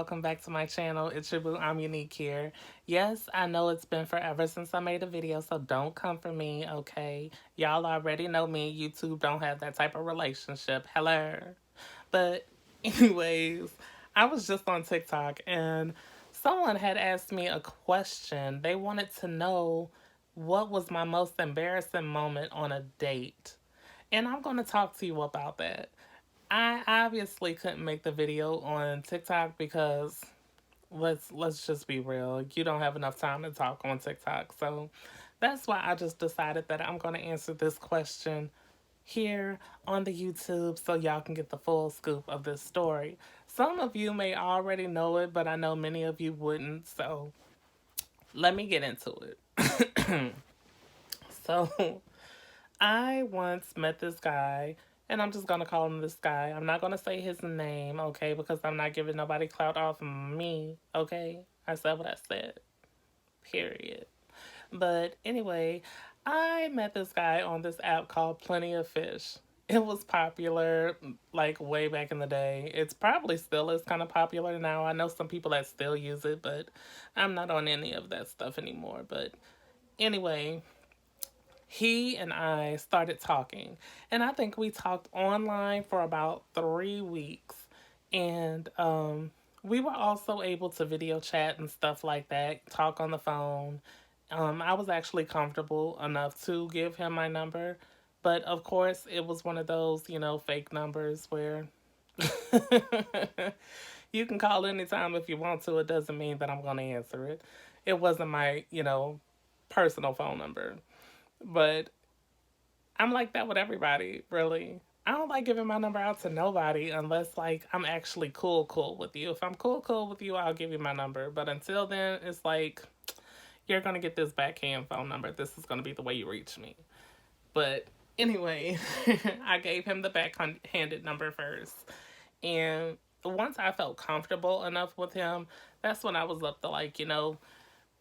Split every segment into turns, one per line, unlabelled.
welcome back to my channel. It's your boo, I'm Unique here. Yes, I know it's been forever since I made a video, so don't come for me, okay? Y'all already know me. YouTube don't have that type of relationship. Hello. But anyways, I was just on TikTok and someone had asked me a question. They wanted to know what was my most embarrassing moment on a date. And I'm going to talk to you about that. I obviously couldn't make the video on TikTok because let's just be real. You don't have enough time to talk on TikTok. So that's why I just decided that I'm going to answer this question here on the YouTube so y'all can get the full scoop of this story. Some of you may already know it, but I know many of you wouldn't. So let me get into it. So I once met this guy, and I'm just gonna call him this guy. I'm not gonna say his name, okay, because I'm not giving nobody clout off me, okay? I said what I said, period. But anyway, I met this guy on this app called Plenty of Fish. It was popular like way back in the day. It's probably still is kind of popular now. I know some people that still use it, but I'm not on any of that stuff anymore. But anyway, he and I started talking. And I think we talked online for about 3 weeks. And we were also able to video chat and stuff like that, talk on the phone. I was actually comfortable enough to give him my number. But of course, it was one of those, fake numbers where you can call anytime if you want to. It doesn't mean that I'm going to answer it. It wasn't my, personal phone number. But I'm like that with everybody, really. I don't like giving my number out to nobody unless like I'm actually cool with you. If I'm cool with you, I'll give you my number. But until then, it's like you're gonna get this backhand phone number. This is gonna be the way you reach me. But anyway, I gave him the backhanded number first. And once I felt comfortable enough with him, that's when I was up to like,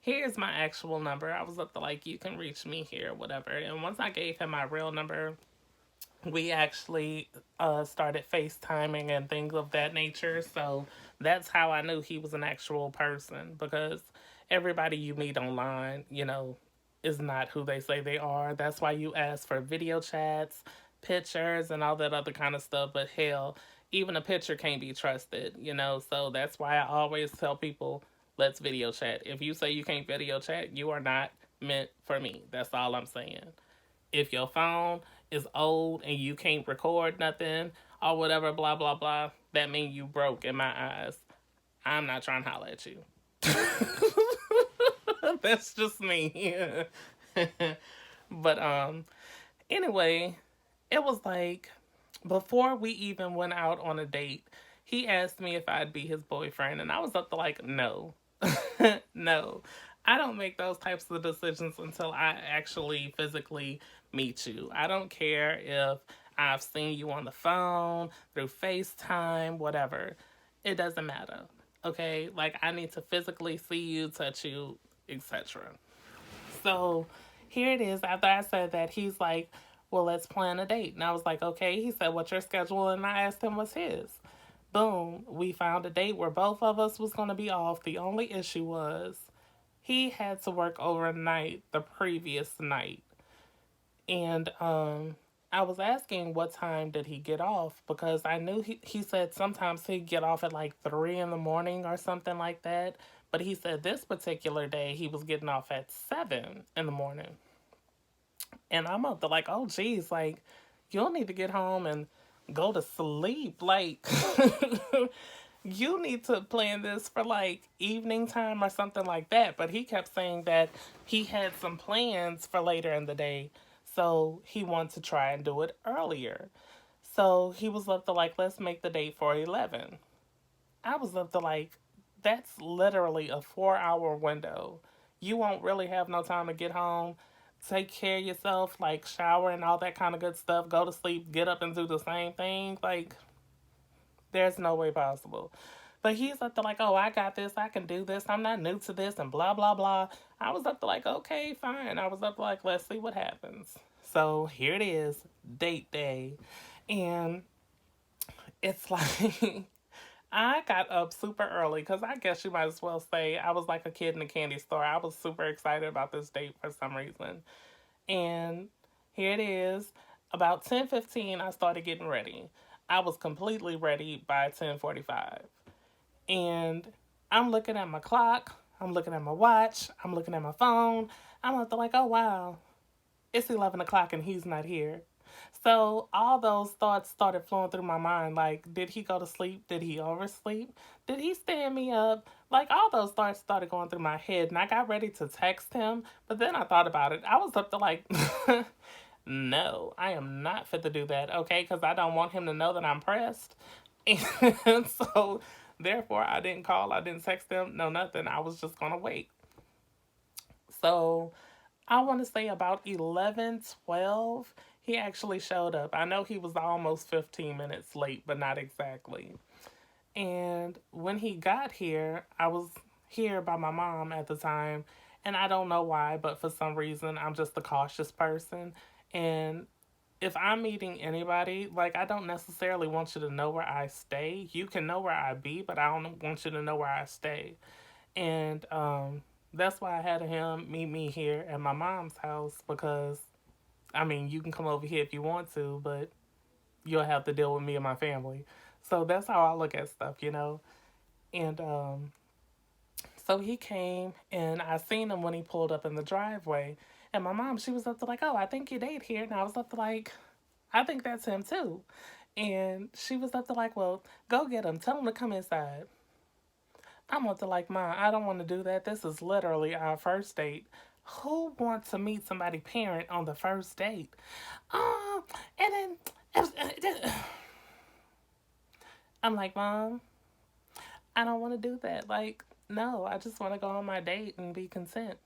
here's my actual number. I was up to like, you can reach me here, whatever. And once I gave him my real number, we actually started FaceTiming and things of that nature. So that's how I knew he was an actual person because everybody you meet online, is not who they say they are. That's why you ask for video chats, pictures, and all that other kind of stuff. But hell, even a picture can't be trusted, So that's why I always tell people, let's video chat. If you say you can't video chat, you are not meant for me. That's all I'm saying. If your phone is old and you can't record nothing or whatever, blah, blah, blah, that means you broke in my eyes. I'm not trying to holler at you. That's just me. But anyway, it was like before we even went out on a date, he asked me if I'd be his boyfriend, and I was up to like, no. No. I don't make those types of decisions until I actually physically meet you. I don't care if I've seen you on the phone, through FaceTime, whatever. It doesn't matter. Okay? Like, I need to physically see you, touch you, etc. So here it is. After I said that, he's like, well, let's plan a date. And I was like, okay. He said, what's your schedule? And I asked him what's his. Boom. We found a date where both of us was going to be off. The only issue was he had to work overnight the previous night. And I was asking what time did he get off because I knew he said sometimes he'd get off at like 3 in the morning or something like that. But he said this particular day he was getting off at 7 in the morning. And I'm up to like, oh geez, like you'll need to get home and go to sleep. Like you need to plan this for like evening time or something like that. But he kept saying that he had some plans for later in the day. So he wanted to try and do it earlier. So he was up to like, let's make the date for 11. I was up to like, that's literally a 4-hour window. You won't really have no time to get home, take care of yourself, like shower and all that kind of good stuff, go to sleep, get up and do the same thing. Like, there's no way possible. But he's up to like, oh, I got this, I can do this, I'm not new to this, and blah, blah, blah. I was up to like, okay, fine. I was up to like, let's see what happens. So here it is, date day. And it's like, I got up super early because I guess you might as well say I was like a kid in a candy store. I was super excited about this date for some reason. And here it is. About 10:15 I started getting ready. I was completely ready by 10:45. And I'm looking at my clock, I'm looking at my watch, I'm looking at my phone. I'm like, oh wow, it's 11 o'clock and he's not here. So all those thoughts started flowing through my mind. Like, did he go to sleep? Did he oversleep? Did he stand me up? Like, all those thoughts started going through my head, and I got ready to text him. But then I thought about it. I was up to like, no, I am not fit to do that, okay? Because I don't want him to know that I'm pressed. And so, therefore, I didn't call, I didn't text him, no, nothing. I was just going to wait. So, I want to say about 11:12, he actually showed up. I know he was almost 15 minutes late, but not exactly. And when he got here, I was here by my mom at the time. And I don't know why, but for some reason, I'm just a cautious person. And if I'm meeting anybody, like, I don't necessarily want you to know where I stay. You can know where I be, but I don't want you to know where I stay. And that's why I had him meet me here at my mom's house because, I mean, you can come over here if you want to, but you'll have to deal with me and my family. So that's how I look at stuff. And so he came and I seen him when he pulled up in the driveway. And my mom, she was up to like, oh, I think your date here. And I was up to like, I think that's him too. And she was up to like, well, go get him. Tell him to come inside. I'm up to like, Mom, I don't want to do that. This is literally our first date. Who wants to meet somebody parent on the first date? Oh, and then I'm like, Mom, I don't want to do that. Like, no, I just want to go on my date and be content.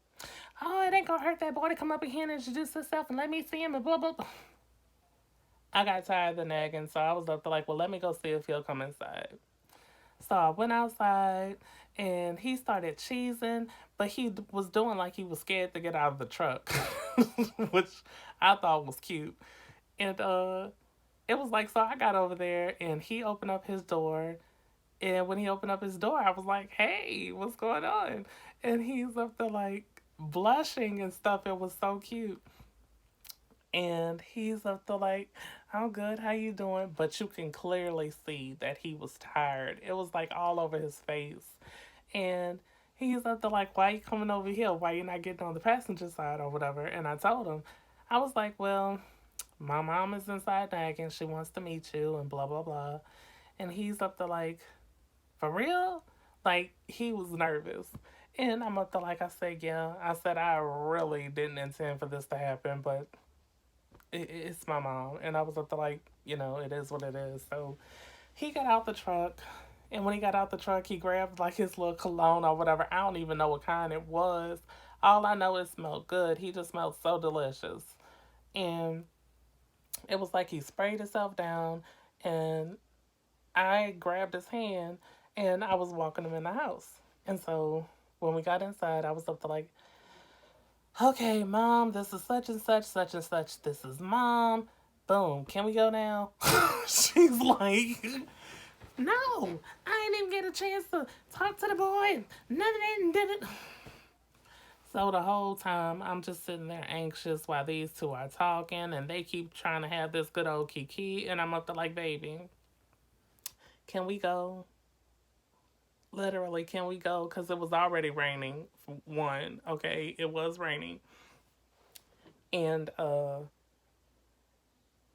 Oh, it ain't gonna hurt that boy to come up in here and introduce himself and let me see him and blah blah blah. I got tired of the nagging, so I was up to like, well, let me go see if he'll come inside. So I went outside and he started cheesing, but he was doing like he was scared to get out of the truck, which I thought was cute. And it was like, so I got over there and he opened up his door. And when he opened up his door, I was like, hey, what's going on? And he's up there like blushing and stuff. It was so cute. And he's up there like, I'm good, how you doing? But you can clearly see that he was tired. It was like all over his face. And he's up there like, why you coming over here? Why you not getting on the passenger side or whatever? And I told him, I was like, well, my mom is inside nagging. She wants to meet you and blah, blah, blah. And he's up there like, for real? Like, he was nervous. And I'm up there like, I said, yeah. I said, I really didn't intend for this to happen, but it's my mom. And I was up to like, it is what it is. So he got out the truck. And when he got out the truck, he grabbed like his little cologne or whatever. I don't even know what kind it was. All I know it smelled good. He just smelled so delicious. And it was like he sprayed himself down. And I grabbed his hand and I was walking him in the house. And so when we got inside, I was up to like, okay, mom, this is such and such, such and such. This is mom. Boom. Can we go now? She's like, no, I ain't even get a chance to talk to the boy. Nothing did it. So the whole time I'm just sitting there anxious while these two are talking and they keep trying to have this good old kiki and I'm up to like, baby, can we go? Literally, can we go? Because it was already raining. For one, okay, it was raining, and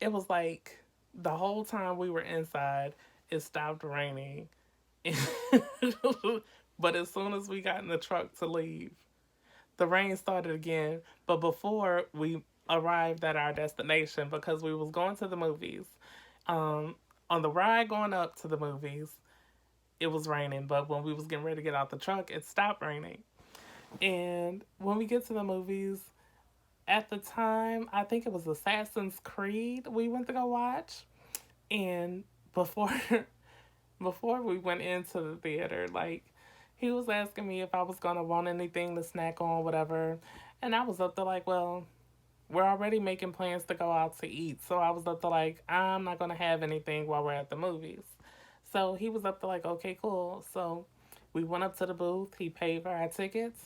it was like the whole time we were inside, it stopped raining. But as soon as we got in the truck to leave, the rain started again. But before we arrived at our destination, because we was going to the movies, um, on the ride going up to the movies, it was raining. But when we was getting ready to get out the truck, it stopped raining. And when we get to the movies, at the time, I think it was Assassin's Creed we went to go watch. And before before we went into the theater, like he was asking me if I was gonna want anything to snack on, whatever. And I was up there like, well, we're already making plans to go out to eat. So I was up there like, I'm not gonna have anything while we're at the movies. So he was up to like, okay, cool. So we went up to the booth. He paid for our tickets.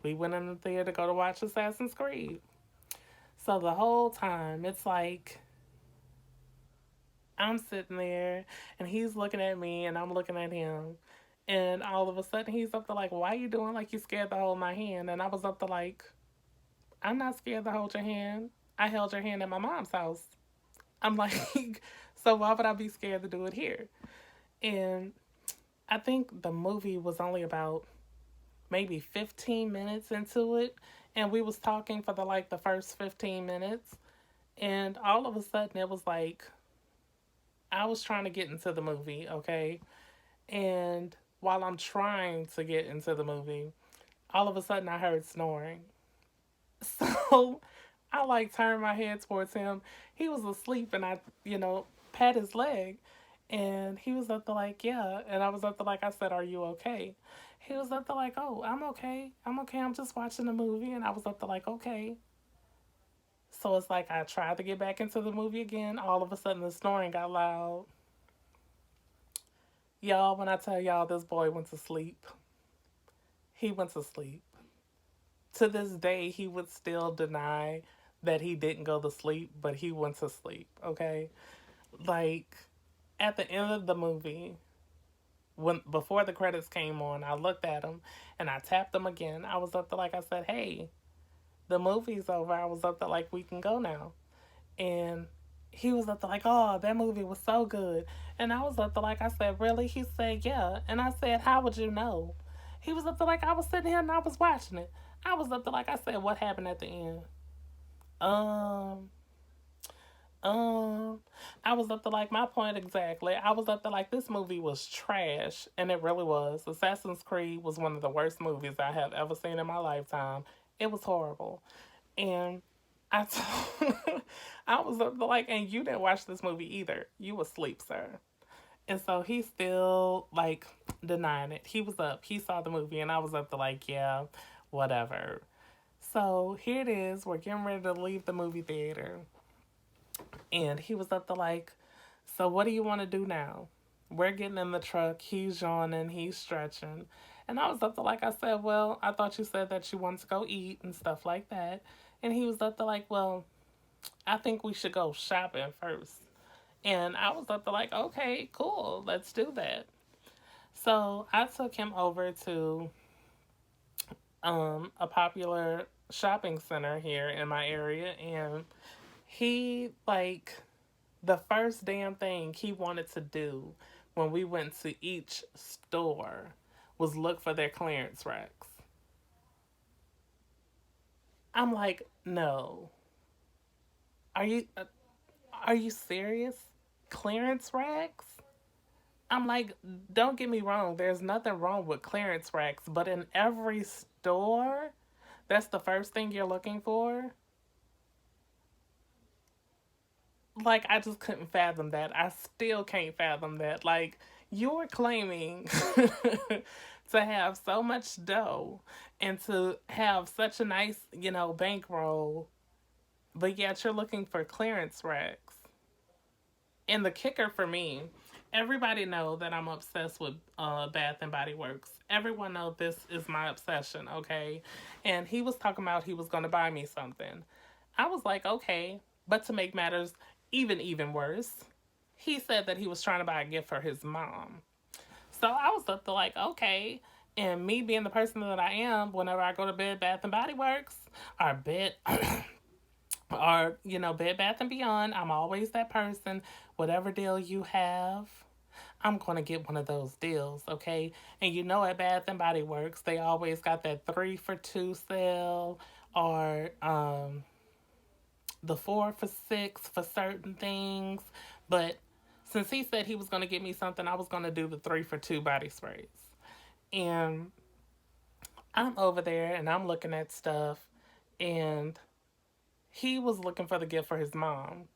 We went in the theater to go to watch Assassin's Creed. So the whole time, it's like I'm sitting there and he's looking at me and I'm looking at him. And all of a sudden, he's up to like, why you doing like you scared to hold my hand? And I was up to like, I'm not scared to hold your hand. I held your hand at my mom's house. I'm like, so why would I be scared to do it here? And I think the movie was only about maybe 15 minutes into it, and we was talking for the first 15 minutes, and all of a sudden it was like I was trying to get into the movie, okay? And while I'm trying to get into the movie, all of a sudden I heard snoring. So I like turned my head towards him. He was asleep and I, pat his leg and he was up to like, yeah. And I was up to like, I said, are you okay? He was up to like, oh, I'm okay. I'm okay. I'm just watching a movie. And I was up to like, okay. So it's like I tried to get back into the movie again. All of a sudden the snoring got loud. Y'all, when I tell y'all this boy went to sleep, he went to sleep. To this day, he would still deny that he didn't go to sleep, but he went to sleep, okay? Like, at the end of the movie, when before the credits came on, I looked at him and I tapped him again. I was up to like, I said, hey, the movie's over. I was up to like, we can go now. And he was up to like, oh, that movie was so good. And I was up to like, I said, really? He said, yeah. And I said, how would you know? He was up to like, I was sitting here and I was watching it. I was up to like, I said, what happened at the end? Um, um, I was up to like my point exactly. I was up to like this movie was trash, and it really was. Assassin's Creed was one of the worst movies I have ever seen in my lifetime. It was horrible, and I told, I was up to like, and you didn't watch this movie either. You asleep, sir. And so he still like denying it. He was up. He saw the movie, and I was up to like, yeah, whatever. So here it is. We're getting ready to leave the movie theater. And he was up to like, so what do you want to do now? We're getting in the truck. He's yawning. He's stretching. And I was up to like, I said, well, I thought you said that you wanted to go eat and stuff like that. And he was up to like, well, I think we should go shopping first. And I was up to like, okay, cool. Let's do that. So I took him over to a popular shopping center here in my area, and he like the first damn thing he wanted to do when we went to each store was look for their clearance racks. I'm like, no, are you serious? Clearance racks? I'm like, don't get me wrong, there's nothing wrong with clearance racks, but in every store, that's the first thing you're looking for. Like, I just couldn't fathom that. I still can't fathom that. Like, you're claiming to have so much dough and to have such a nice, bankroll, but yet you're looking for clearance racks. And the kicker for me, everybody know that I'm obsessed with Bath and Body Works. Everyone know this is my obsession, okay? And he was talking about he was going to buy me something. I was like, okay, but to make matters even worse, he said that he was trying to buy a gift for his mom. So I was up to like, okay. And me being the person that I am, whenever I go to Bed Bath and Body Works or Bed Bath and Beyond, I'm always that person. Whatever deal you have, I'm gonna get one of those deals, okay? And at Bath and Body Works, they always got that 3 for 2 sale, or the 4 for 6 for certain things. But since he said he was gonna get me something, I was gonna do the 3 for 2 body sprays. And I'm over there and I'm looking at stuff, and he was looking for the gift for his mom.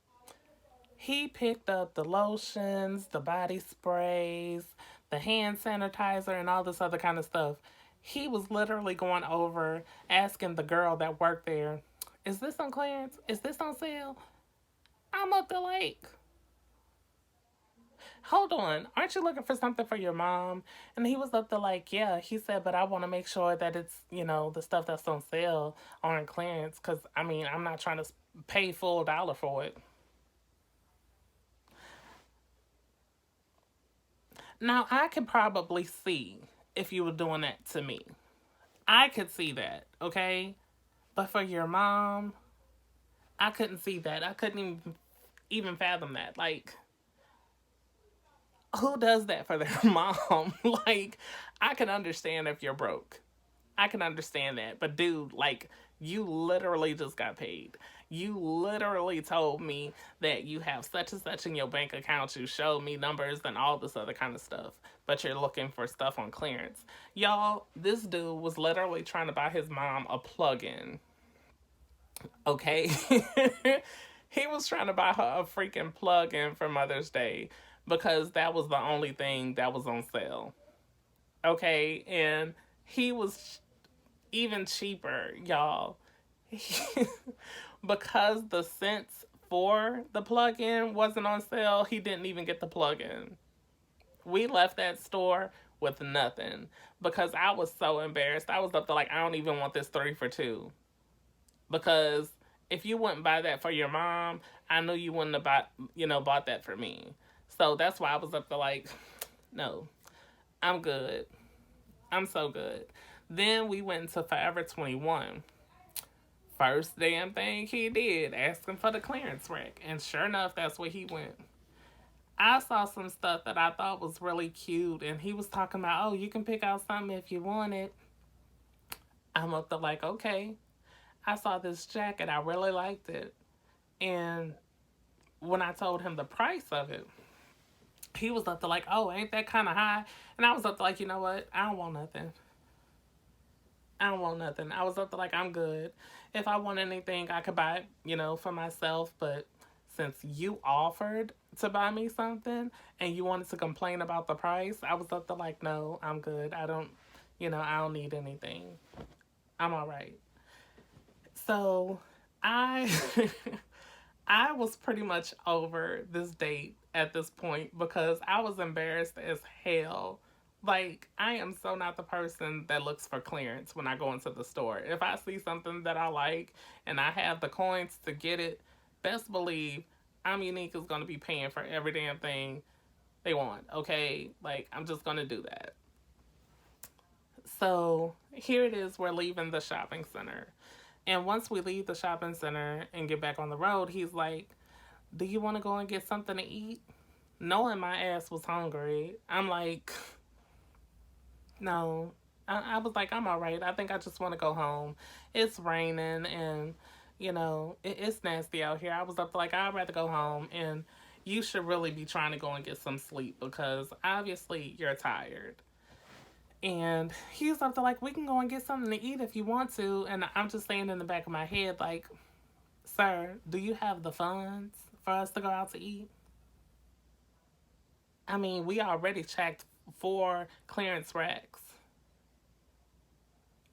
He picked up the lotions, the body sprays, the hand sanitizer, and all this other kind of stuff. He was literally going over asking the girl that worked there, is this on clearance? Is this on sale? I'm up to like, hold on, aren't you looking for something for your mom? And he was up there like, yeah. He said, but I want to make sure that it's, the stuff that's on sale or on clearance. Because, I mean, I'm not trying to pay full dollar for it. Now, I could probably see if you were doing that to me. I could see that, okay? But for your mom, I couldn't see that. I couldn't even fathom that. Like, who does that for their mom? Like, I can understand if you're broke. I can understand that. But dude, like, you literally just got paid. You literally told me that you have such and such in your bank account. You showed me numbers and all this other kind of stuff. But you're looking for stuff on clearance. Y'all, this dude was literally trying to buy his mom a plug-in. Okay? He was trying to buy her a freaking plug-in for Mother's Day because that was the only thing that was on sale. Okay? And he was even cheaper, y'all. Because the cents for the plug-in wasn't on sale, he didn't even get the plug-in. We left that store with nothing because I was so embarrassed. I was up to like, I don't even want this 3 for 2. Because if you wouldn't buy that for your mom, I knew you wouldn't have bought that for me. So that's why I was up to like, no, I'm good. I'm so good. Then we went into Forever 21. First damn thing he did, asking for the clearance rack. And sure enough, that's where he went. I saw some stuff that I thought was really cute, and he was talking about, oh, you can pick out something if you want it. I'm up there like, okay. I saw this jacket, I really liked it. And when I told him the price of it, he was up there like, oh, ain't that kind of high? And I was up there like, you know what? I don't want nothing. I don't want nothing. I was up there like, I'm good. If I want anything, I could buy it, for myself. But since you offered to buy me something and you wanted to complain about the price, I was up there like, no, I'm good. I don't need anything. I'm all right. So I I was pretty much over this date at this point because I was embarrassed as hell. Like, I am so not the person that looks for clearance when I go into the store. If I see something that I like and I have the coins to get it, best believe I'm unique is going to be paying for every damn thing they want, okay? Like, I'm just going to do that. So, here it is. We're leaving the shopping center. And once we leave the shopping center and get back on the road, he's like, do you want to go and get something to eat? Knowing my ass was hungry, I'm like, no. I was like, I'm all right. I think I just want to go home. It's raining and, it's nasty out here. I was up like, I'd rather go home. And you should really be trying to go and get some sleep because obviously you're tired. And he was up to like, we can go and get something to eat if you want to. And I'm just saying in the back of my head, like, sir, do you have the funds for us to go out to eat? I mean, we already checked 4 clearance racks.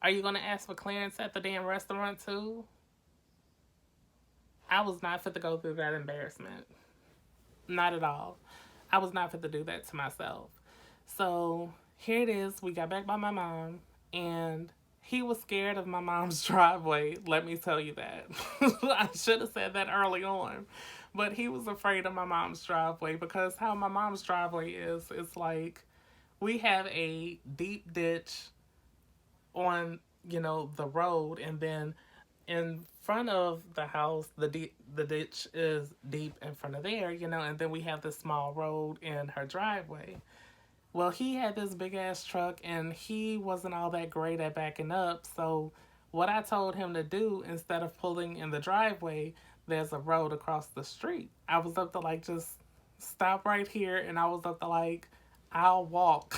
Are you going to ask for clearance at the damn restaurant too? I was not fit to go through that embarrassment. Not at all. I was not fit to do that to myself. So here it is. We got back by my mom, and he was scared of my mom's driveway. Let me tell you that. I should have said that early on. But he was afraid of my mom's driveway because how my mom's driveway is, it's like we have a deep ditch on, the road, and then in front of the house, the ditch is deep in front of there, and then we have this small road in her driveway. Well, he had this big ass truck and he wasn't all that great at backing up. So, what I told him to do instead of pulling in the driveway, there's a road across the street. I was up to like, just stop right here. And I was up to like, I'll walk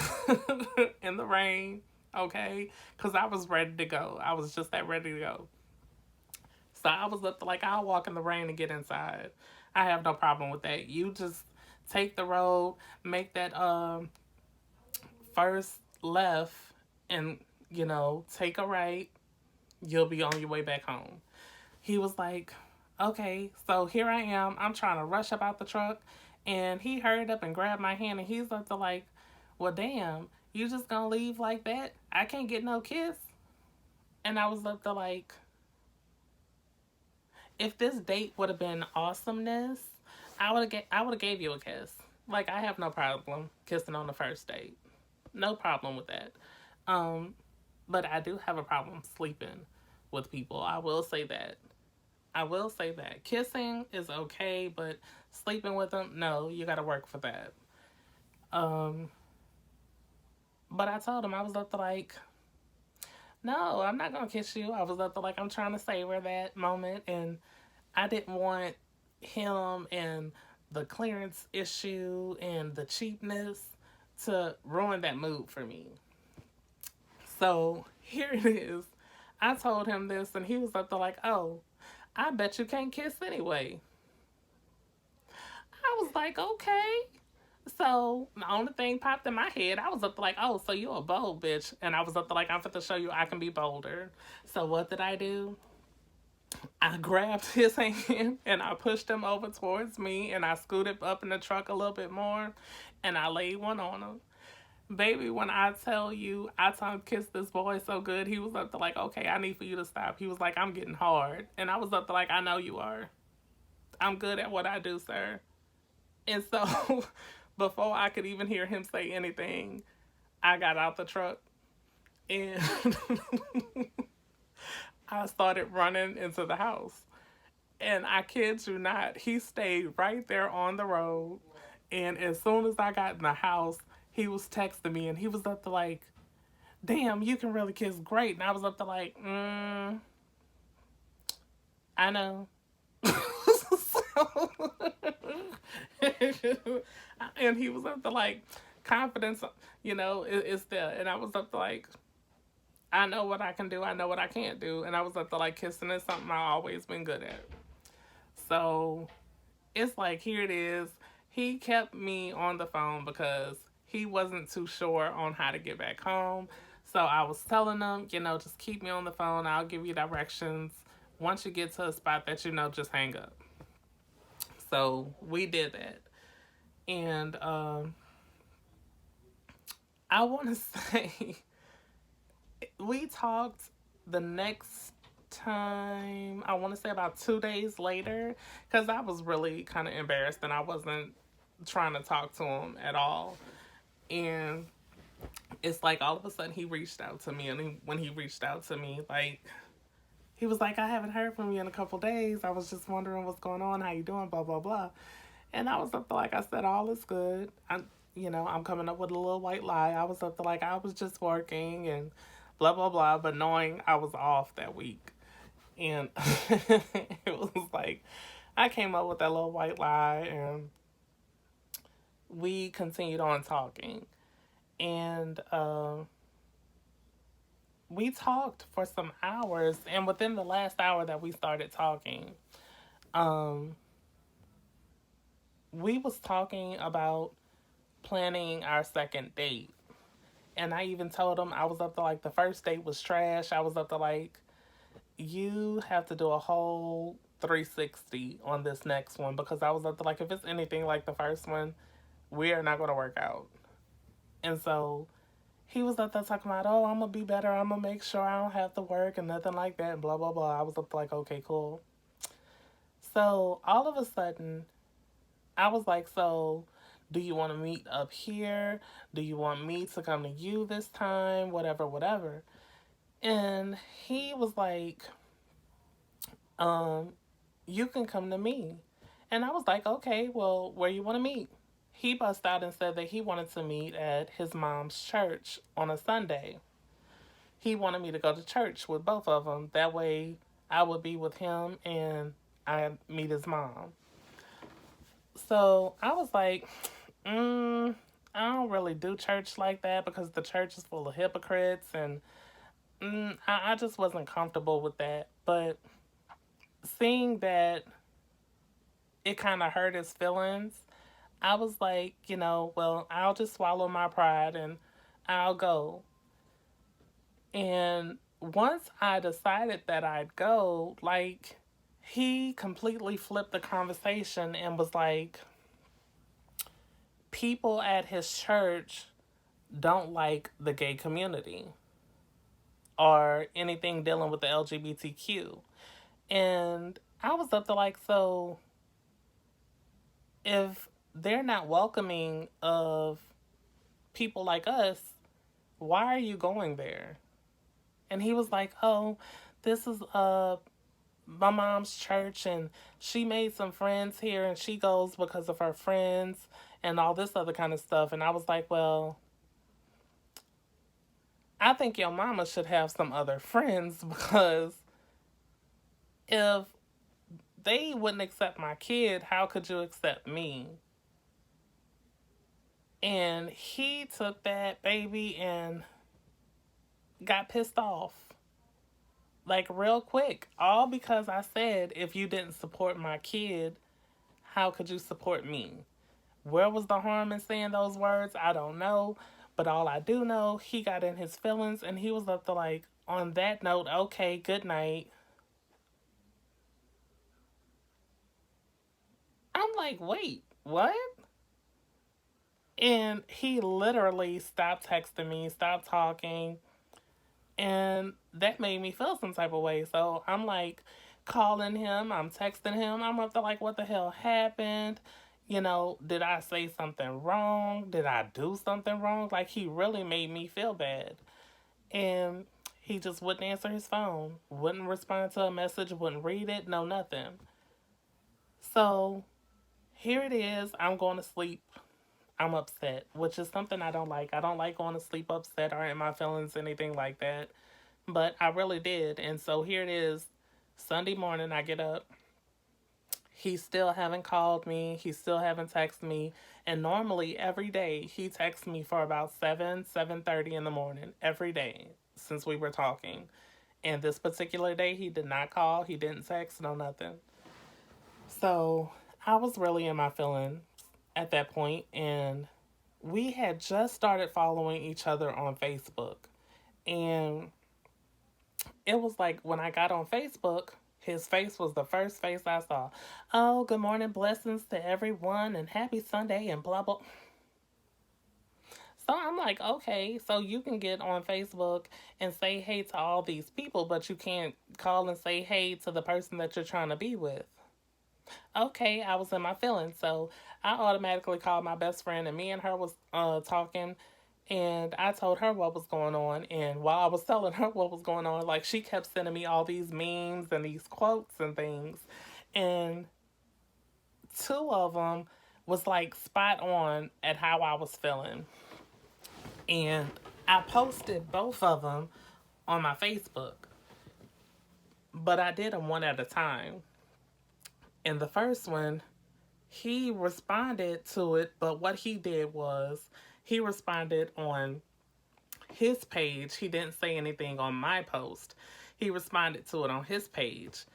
in the rain, okay? Because I was ready to go. I was just that ready to go. So, I was up to like, I'll walk in the rain and get inside. I have no problem with that. You just take the road, make that, first left and, take a right, you'll be on your way back home. He was like, okay, so here I am. I'm trying to rush up out the truck And he hurried up and grabbed my hand, and he's up to like, well, damn, you just gonna leave like that? I can't get no kiss. And I was up to like, if this date would have been awesomeness, I would have gave you a kiss. Like, I have no problem kissing on the first date. No problem with that. Um, but I do have a problem sleeping with people. I will say that. I will say that. Kissing is okay, but sleeping with them, no, you got to work for that. Um, but I told him I was up to like, no, I'm not gonna kiss you. I was up to like, I'm trying to savor that moment, and I didn't want him and the clearance issue and the cheapness to ruin that mood for me. So here it is. I told him this, and he was up to like, oh, I bet you can't kiss anyway. I was like, okay. So the only thing popped in my head, I was up to like, oh, so you a bold bitch. And I was up to like, I'm fit to show you I can be bolder. So what did I do? I grabbed his hand and I pushed him over towards me, and I scooted up in the truck a little bit more, and I laid one on him. Baby, when I tell you I tongue kissed this boy so good, he was up to like, okay, I need for you to stop. He was like, I'm getting hard. And I was up to like, I know you are. I'm good at what I do, sir. And so before I could even hear him say anything, I got out the truck and I started running into the house. And I kid you not, he stayed right there on the road. And as soon as I got in the house, he was texting me, and he was up to like, damn, you can really kiss great. And I was up to like, I know. So, and he was up to like, confidence, is there. And I was up to like, I know what I can do. I know what I can't do. And I was up to like, kissing is something I've always been good at. So it's like, here it is. He kept me on the phone because he wasn't too sure on how to get back home. So I was telling him, just keep me on the phone. I'll give you directions. Once you get to a spot that just hang up. So we did that. And I want to say we talked the next time, I want to say about 2 days later, because I was really kind of embarrassed and I wasn't trying to talk to him at all. And it's like all of a sudden he reached out to me, and when he reached out to me, like, he was like, I haven't heard from you in a couple days. I was just wondering what's going on, how you doing, blah blah blah. And I was up to like, I said, all is good. I'm coming up with a little white lie. I was up to like, I was just working and blah blah blah, but knowing I was off that week. And it was like, I came up with that little white lie, and we continued on talking. And we talked for some hours. And within the last hour that we started talking, we was talking about planning our second date. And I even told him I was up to like, the first date was trash. I was up to like, you have to do a whole 360 on this next one, because I was up to like, if it's anything like the first one, we are not going to work out. And so he was up there talking about, oh, I'm going to be better. I'm going to make sure I don't have to work and nothing like that and blah, blah, blah. I was up to like, okay, cool. So all of a sudden, I was like, so do you want to meet up here? Do you want me to come to you this time? Whatever, whatever. And he was like, you can come to me. And I was like, okay, well, where you want to meet? He bust out and said that he wanted to meet at his mom's church on a Sunday. He wanted me to go to church with both of them. That way I would be with him and I meet his mom. So I was like, I don't really do church like that, because the church is full of hypocrites, and I just wasn't comfortable with that. But seeing that it kind of hurt his feelings, I was like, well, I'll just swallow my pride and I'll go. And once I decided that I'd go, like, he completely flipped the conversation and was like, people at his church don't like the gay community or anything dealing with the LGBTQ. And I was up to like, so if they're not welcoming of people like us, why are you going there? And he was like, oh, this is my mom's church and she made some friends here and she goes because of her friends and all this other kind of stuff. And I was like, well, I think your mama should have some other friends because if they wouldn't accept my kid, how could you accept me? And he took that baby and got pissed off. Like, real quick. All because I said, if you didn't support my kid, how could you support me? Where was the harm in saying those words? I don't know. But all I do know, he got in his feelings and he was up to like, on that note, okay, good night. I'm like, wait, what? And he literally stopped texting me, stopped talking, and that made me feel some type of way. So I'm like calling him, I'm texting him, I'm up to like, what the hell happened? You know, did I say something wrong? Did I do something wrong? Like, he really made me feel bad. And he just wouldn't answer his phone, wouldn't respond to a message, wouldn't read it, no nothing. So here it is, I'm going to sleep. I'm upset, which is something I don't like. I don't like going to sleep upset or in my feelings, anything like that. But I really did. And so here it is. Sunday morning, I get up. He still haven't called me. He still haven't texted me. And normally every day he texts me for about 7:30 in the morning. Every day since we were talking. And this particular day he did not call. He didn't text, no nothing. So I was really in my feelings at that point, and we had just started following each other on Facebook. And it was like when I got on Facebook, his face was the first face I saw. Oh, good morning, blessings to everyone, and happy Sunday, and blah, blah. So I'm like, okay, so you can get on Facebook and say hey to all these people, but you can't call and say hey to the person that you're trying to be with. Okay, I was in my feelings, so I automatically called my best friend, and me and her was talking, and I told her what was going on. And while I was telling her what was going on, like, she kept sending me all these memes and these quotes and things, and two of them was like spot on at how I was feeling, and I posted both of them on my Facebook, but I did them one at a time. And the first one, he responded to it, but what he did was he responded on his page. He didn't say anything on my post. He responded to it on his page.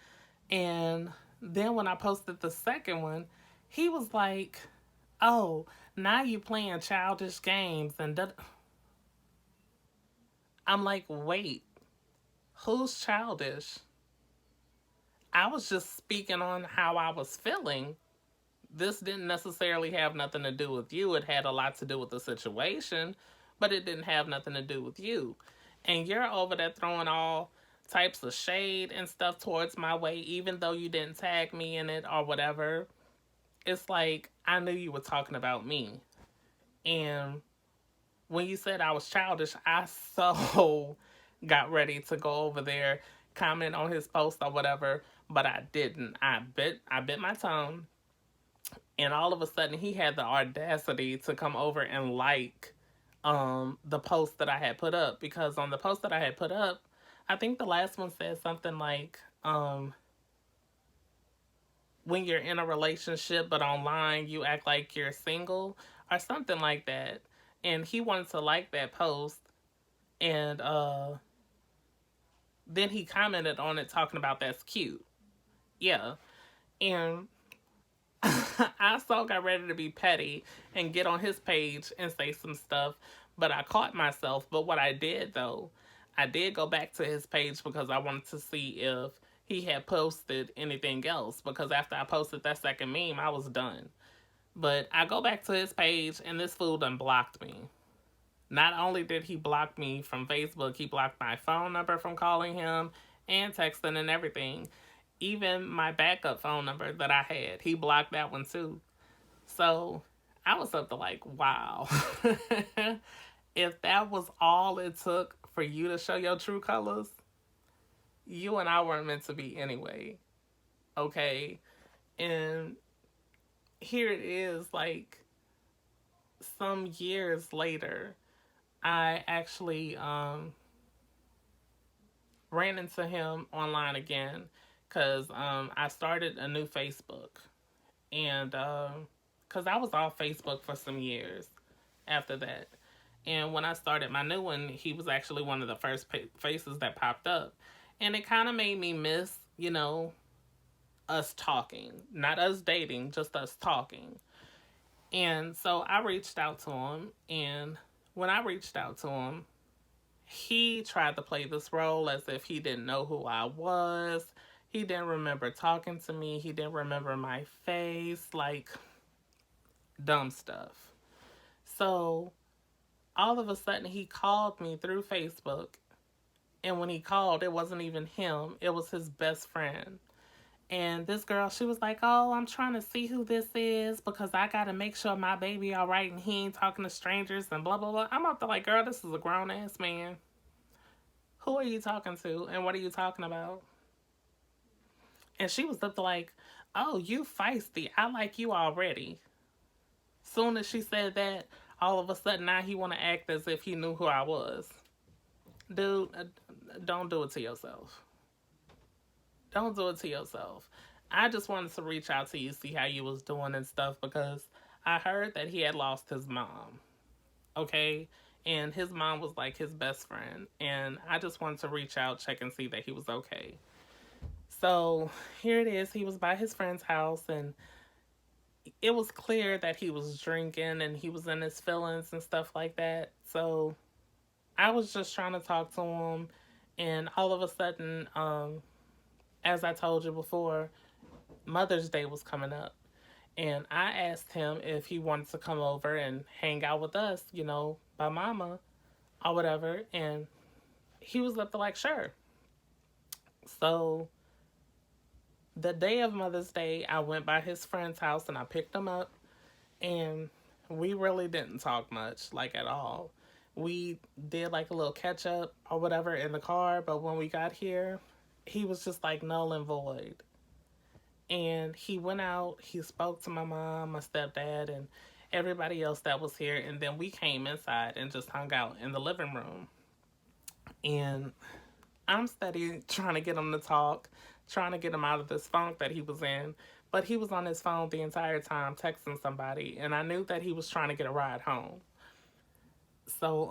And then when I posted the second one, he was like, oh, now you playing childish games. And I'm like, wait, who's childish? I was just speaking on how I was feeling. This didn't necessarily have nothing to do with you. It had a lot to do with the situation, but it didn't have nothing to do with you. And you're over there throwing all types of shade and stuff towards my way, even though you didn't tag me in it or whatever. It's like, I knew you were talking about me. And when you said I was childish, I so got ready to go over there, comment on his post or whatever, but I didn't. I bit my tongue, and all of a sudden he had the audacity to come over and like the post that I had put up, because on the post that I had put up, I think the last one said something like when you're in a relationship but online you act like you're single or something like that. And he wanted to like that post, and then he commented on it talking about that's cute. Yeah. And I so got ready to be petty and get on his page and say some stuff, but I caught myself. But what I did though, I did go back to his page because I wanted to see if he had posted anything else. Because after I posted that second meme, I was done. But I go back to his page and this fool done blocked me. Not only did he block me from Facebook, he blocked my phone number from calling him and texting and everything. Even my backup phone number that I had, he blocked that one too. So I was up to like, wow. If that was all it took for you to show your true colors, you and I weren't meant to be anyway. Okay. And here it is, like some years later, I actually ran into him online again because I started a new Facebook. And because I was off Facebook for some years after that. And when I started my new one, he was actually one of the first faces that popped up. And it kind of made me miss, us talking. Not us dating, just us talking. And so I reached out to him. And when I reached out to him, he tried to play this role as if he didn't know who I was. He didn't remember talking to me. He didn't remember my face. Like, dumb stuff. So all of a sudden, he called me through Facebook. And when he called, it wasn't even him, it was his best friend. And this girl, she was like, "Oh, I'm trying to see who this is because I got to make sure my baby all right and he ain't talking to strangers and blah, blah, blah." I'm up there like, "Girl, this is a grown ass man. Who are you talking to and what are you talking about?" And she was up to like, "Oh, you feisty. I like you already." Soon as she said that, all of a sudden now he want to act as if he knew who I was. Dude, don't do it to yourself. Don't do it to yourself. I just wanted to reach out to you, see how you was doing and stuff because I heard that he had lost his mom. Okay? And his mom was like his best friend. And I just wanted to reach out, check and see that he was okay. So here it is. He was by his friend's house and it was clear that he was drinking and he was in his feelings and stuff like that. So I was just trying to talk to him and all of a sudden, as I told you before, Mother's Day was coming up. And I asked him if he wanted to come over and hang out with us, by mama or whatever. And he was up to like, sure. So the day of Mother's Day, I went by his friend's house and I picked him up. And we really didn't talk much, like at all. We did like a little catch up or whatever in the car. But when we got here, he was just like null and void. And he went out, he spoke to my mom, my stepdad, and everybody else that was here. And then we came inside and just hung out in the living room. And I'm steady trying to get him to talk, trying to get him out of this funk that he was in. But he was on his phone the entire time texting somebody. And I knew that he was trying to get a ride home. So,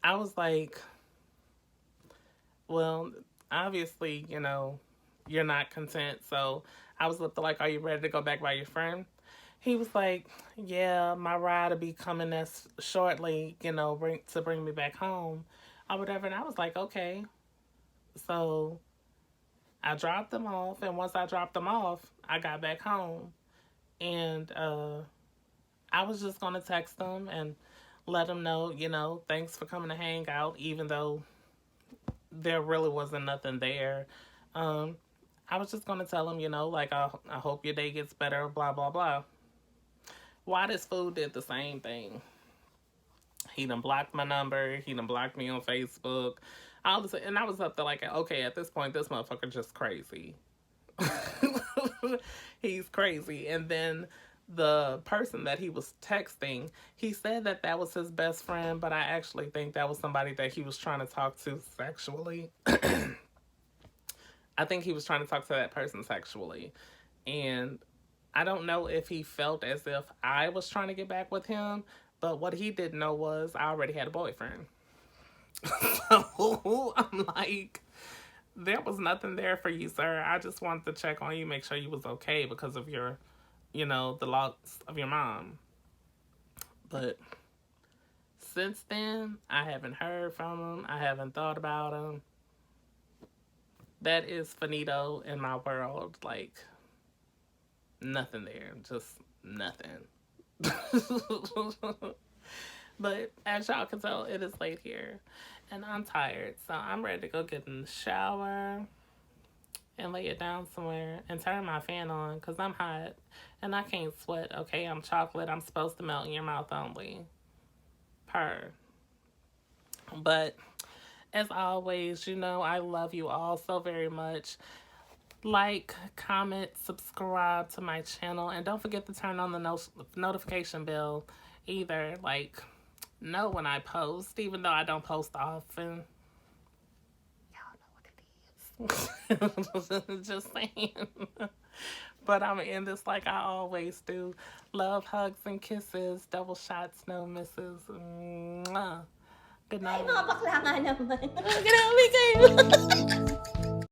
I was like, well, obviously, you're not content. So I was like, "Are you ready to go back by your friend?" He was like, "Yeah, my ride will be coming as shortly, to bring me back home or whatever." And I was like, "Okay." So I dropped them off. And once I dropped them off, I got back home. And I was just going to text them and let them know, thanks for coming to hang out, even though there really wasn't nothing there. I was just gonna tell him, like, I hope your day gets better, blah, blah, blah. Why this fool did the same thing. He done blocked my number. He done blocked me on Facebook. All this, and I was up there like, okay, at this point, this motherfucker just crazy. He's crazy. And then the person that he was texting, he said that that was his best friend, but I actually think that was somebody that he was trying to talk to sexually. I think he was trying to talk to that person sexually. And I don't know if he felt as if I was trying to get back with him, but what he didn't know was I already had a boyfriend. So I'm like, there was nothing there for you, sir. I just wanted to check on you, make sure you was okay because of your, the loss of your mom. But since then, I haven't heard from him. I haven't thought about him. That is finito in my world. Like, Nothing there. Just nothing. But as y'all can tell, it is late here. And I'm tired. So I'm ready to go get in the shower and lay it down somewhere and turn my fan on because I'm hot and I can't sweat. Okay, I'm chocolate. I'm supposed to melt in your mouth only. Purr. But as always, you know, I love you all so very much. Like, comment, subscribe to my channel, and don't forget to turn on the notification bell either. Like, know when I post, even though I don't post often. Y'all know what it is. Just saying. But I'm going to end this like I always do. Love, hugs, and kisses. Double shots, no misses. Mwah. Good night.
Ay, mga bakla nga naman.
Grabe kayo.